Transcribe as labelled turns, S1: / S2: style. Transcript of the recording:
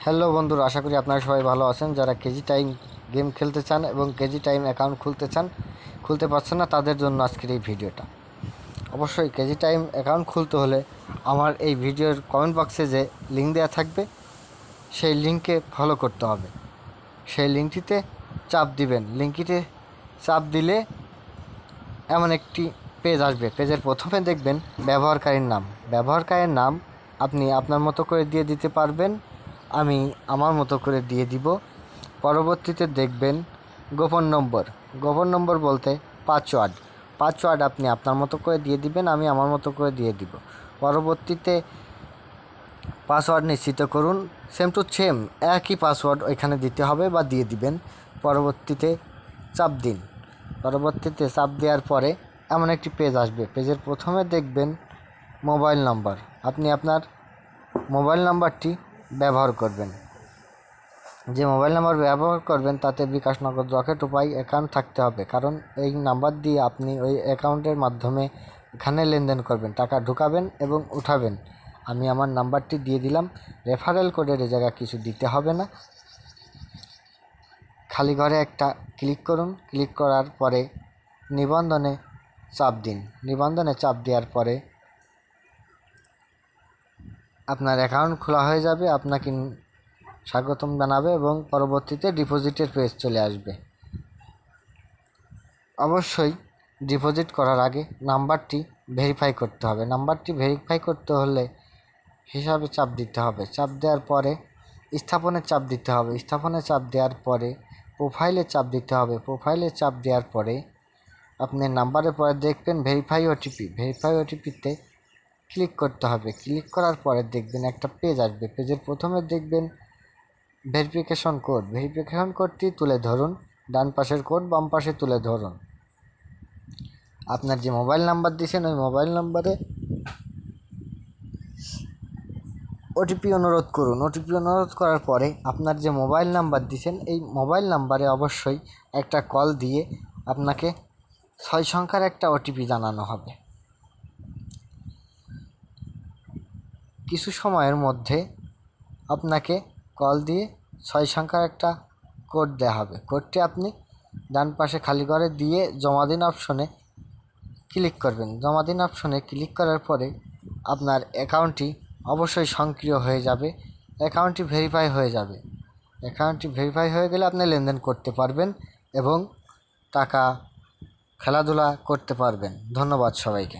S1: Hello বন্ধুরা, আশা করি আপনারা সবাই ভালো আছেন। যারা কেজি টাইম গেম খেলতে চান এবং কেজি টাইম অ্যাকাউন্ট খুলতে পারছেন না, তাদের জন্য আজকের এই ভিডিওটা। অবশ্যই কেজি টাইম অ্যাকাউন্ট খুলতে হলে আমার এই ভিডিওর কমেন্ট বক্সে যে লিঙ্ক দেওয়া থাকবে, সেই লিঙ্কে ফলো করতে হবে। সেই লিঙ্কটিতে চাপ দিবেন। লিঙ্কটিতে চাপ দিলে এমন একটি পেজ আসবে। পেজের প্রথমে দেখবেন ব্যবহারকারীর নাম আপনি আপনার মতো করে দিয়ে দিতে পারবেন। আমি আমার মতো করে দিয়ে দিব। পরবর্তীতে দেখবেন গোপন নম্বর বলতে পাসওয়ার্ড আপনি আপনার মতো করে দিয়ে দিবেন, আমি আমার মতো করে দিয়ে দিব। পরবর্তীতে পাসওয়ার্ড নিশ্চিত করুন। সেম টু সেম একই পাসওয়ার্ড ওইখানে দিতে হবে বা দিয়ে দিবেন। পরবর্তীতে চাপ দিন। চাপ দেওয়ার পরে এমন একটি পেজ আসবে। পেজের প্রথমে দেখবেন মোবাইল নাম্বার। আপনি আপনার মোবাইল নাম্বারটি ব্যবহার করবেন। যে মোবাইল নাম্বার ব্যবহার করবেন তাতে বিকাশ, নগদ, রকেট, উপায় অ্যাকাউন্ট থাকতে হবে, কারণ এই নাম্বার দিয়ে আপনি ওই অ্যাকাউন্টের মাধ্যমে এখানে লেনদেন করবেন, টাকা ঢুকাবেন এবং উঠাবেন। আমি আমার নাম্বারটি দিয়ে দিলাম। রেফারেল কোডের এই জায়গা কিছু দিতে হবে না। খালি ঘরে একটা ক্লিক করুন। ক্লিক করার পরে নিবন্ধনে চাপ দিন। নিবন্ধনে চাপ দেওয়ার পরে আপনার অ্যাকাউন্ট খোলা হয়ে যাবে। আপনাকে স্বাগতম জানাবে এবং পরবর্তীতে ডিপোজিটের পেজ চলে আসবে। অবশ্যই ডিপোজিট করার আগে নাম্বারটি ভেরিফাই করতে হবে। নাম্বারটি ভেরিফাই করতে হলে হিসাবে চাপ দিতে হবে। চাপ দেওয়ার পরে স্থাপনে চাপ দিতে হবে। স্থাপনে চাপ দেওয়ার পরে প্রোফাইলে চাপ দিতে হবে। প্রোফাইলে চাপ দেওয়ার পরে আপনি নাম্বারের পরে দেখবেন ভেরিফাই ওটিপিতে ক্লিক করতে হবে। ক্লিক করার পরে দেখবেন একটা পেজ আসবে। পেজের প্রথমে দেখবেন ভেরিফিকেশন কোডটি তুলে ধরুন। ডান পাশের কোড বাম পাশে তুলে ধরুন। আপনার যে মোবাইল নাম্বার দিয়েছেন ওই মোবাইল নাম্বারে ওটিপি অনুরোধ করুন। ওটিপি অনুরোধ করার পরে আপনার যে মোবাইল নাম্বার দিয়েছেন এই মোবাইল নাম্বারে অবশ্যই একটা কল দিয়ে আপনাকে 6 সংখ্যার একটা ওটিপি জানানো হবে। কিছু সময়ের মধ্যে আপনাকে কল দিয়ে 6 সংখ্যার একটা কোড দেওয়া হবে। কোডটি আপনি ডান পাশে খালি ঘরে দিয়ে জমা দিন অপশনে ক্লিক করবেন। জমা দিন অপশনে ক্লিক করার পরে আপনার অ্যাকাউন্টটি অবশ্যই সক্রিয় হয়ে যাবে। অ্যাকাউন্টটি ভেরিফাই হয়ে যাবে। অ্যাকাউন্টটি ভেরিফাই হয়ে গেলে আপনি লেনদেন করতে পারবেন এবং টাকা খেলাধুলা করতে পারবেন। ধন্যবাদ সবাইকে।